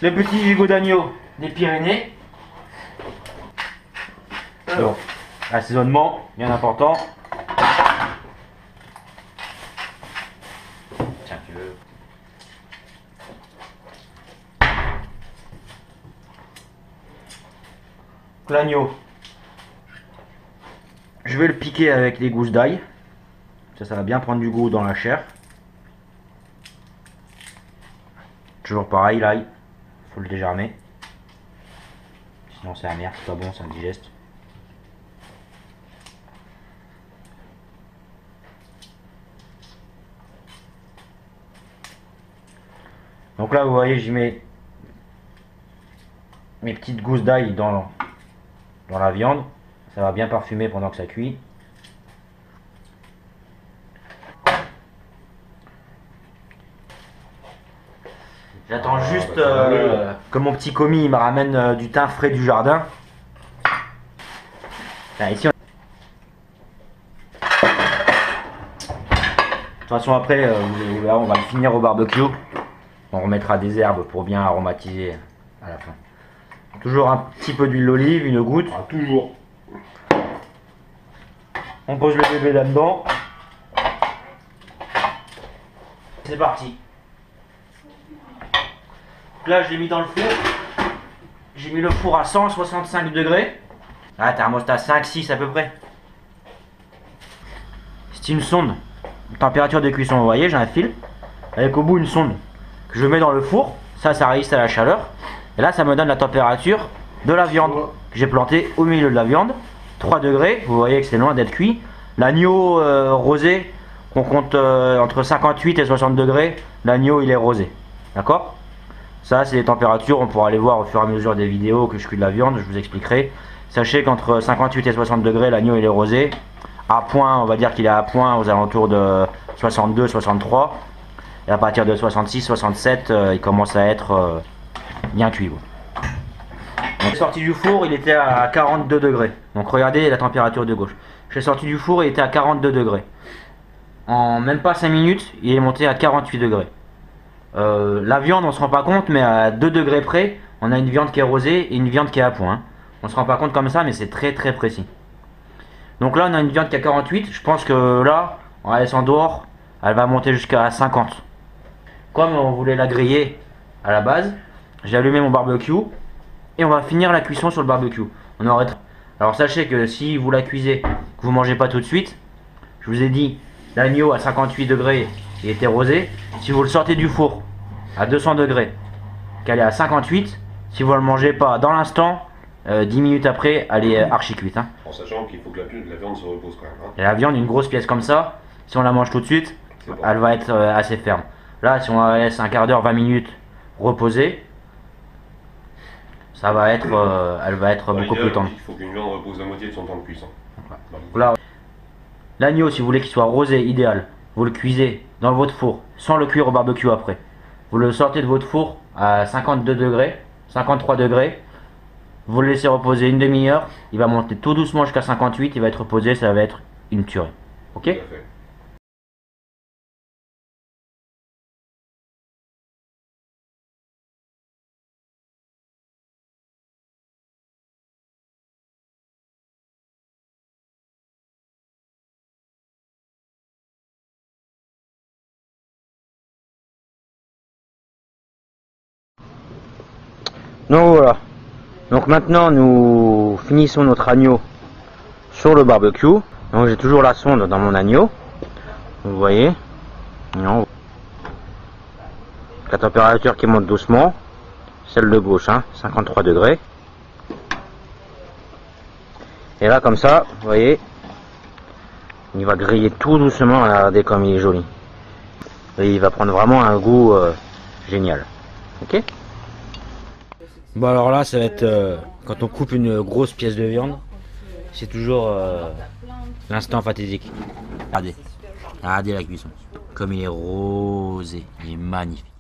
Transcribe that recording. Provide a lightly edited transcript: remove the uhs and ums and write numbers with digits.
Le petit gigot d'agneau des Pyrénées. Donc, assaisonnement, bien important. Tiens, tu veux. L'agneau. Je vais le piquer avec des gousses d'ail. Ça va bien prendre du goût dans la chair. Toujours pareil, l'ail. Faut le dégermer. Sinon c'est amer, c'est pas bon, c'est indigeste. Donc là vous voyez, j'y mets mes petites gousses d'ail dans la viande. Ça va bien parfumer pendant que ça cuit. J'attends juste que mon petit commis me ramène du thym frais du jardin. Là, ici, de toute façon après, là, on va le finir au barbecue. On remettra des herbes pour bien aromatiser à la fin. Toujours un petit peu d'huile d'olive, une goutte. Ah, toujours. On pose le bébé là-dedans. C'est parti. Là, je l'ai mis dans le four. J'ai mis le four à 165 degrés. Ah, thermostat 5-6 à peu près. C'est une sonde. Température de cuisson, vous voyez, j'ai un fil. Avec au bout une sonde que je mets dans le four. Ça résiste à la chaleur. Et là, ça me donne la température de la viande que j'ai plantée au milieu de la viande. 3 degrés, vous voyez que c'est loin d'être cuit. L'agneau rosé, on compte entre 58 et 60 degrés. L'agneau, il est rosé. D'accord ? Ça, c'est les températures, on pourra les voir au fur et à mesure des vidéos que je cuis de la viande, je vous expliquerai. Sachez qu'entre 58 et 60 degrés, l'agneau il est rosé. À point, on va dire qu'il est à point aux alentours de 62, 63. Et à partir de 66, 67, il commence à être bien cuit. Donc, sorti du four, il était à 42 degrés. Donc regardez la température de gauche. Je suis sorti du four, il était à 42 degrés. En même pas 5 minutes, il est monté à 48 degrés. La viande on se rend pas compte, mais à 2 degrés près on a une viande qui est rosée et une viande qui est à point. On se rend pas compte comme ça, mais c'est très précis. Donc là on a une viande qui est à 48. Je pense que là on va laisser en dehors, elle va monter jusqu'à 50. Comme on voulait la griller à la base, j'ai allumé mon barbecue et on va finir la cuisson sur le barbecue. On arrête. Alors sachez que si vous la cuisez, que vous mangez pas tout de suite, je vous ai dit l'agneau à 58 degrés il était rosé. Si vous le sortez du four à 200 degrés, qu'elle est à 58, si vous ne le mangez pas dans l'instant, 10 minutes après, elle est archi cuite. Hein. En sachant qu'il faut que la viande se repose quand même. Hein. Et la viande, une grosse pièce comme ça, si on la mange tout de suite, elle va être assez ferme. Là, si on la laisse un quart d'heure, 20 minutes reposer, ça va être, elle va être beaucoup plus tendre. Il faut qu'une viande repose la moitié de son temps de cuisson. Là, l'agneau, si vous voulez qu'il soit rosé, idéal, vous le cuisez dans votre four, sans le cuire au barbecue après. Vous le sortez de votre four à 52 degrés, 53 degrés. Vous le laissez reposer une demi-heure. Il va monter tout doucement jusqu'à 58. Il va être reposé, ça va être une tuerie. Ok ? Donc voilà. Donc maintenant nous finissons notre agneau sur le barbecue. Donc j'ai toujours la sonde dans mon agneau. Vous voyez. Non. La température qui monte doucement. Celle de gauche, hein, 53 degrés. Et là comme ça, vous voyez, il va griller tout doucement. Regardez comme il est joli. Et il va prendre vraiment un goût génial. Ok ? Bon alors là ça va être quand on coupe une grosse pièce de viande, c'est toujours l'instant fatidique. Regardez la cuisson, comme il est rosé, il est magnifique.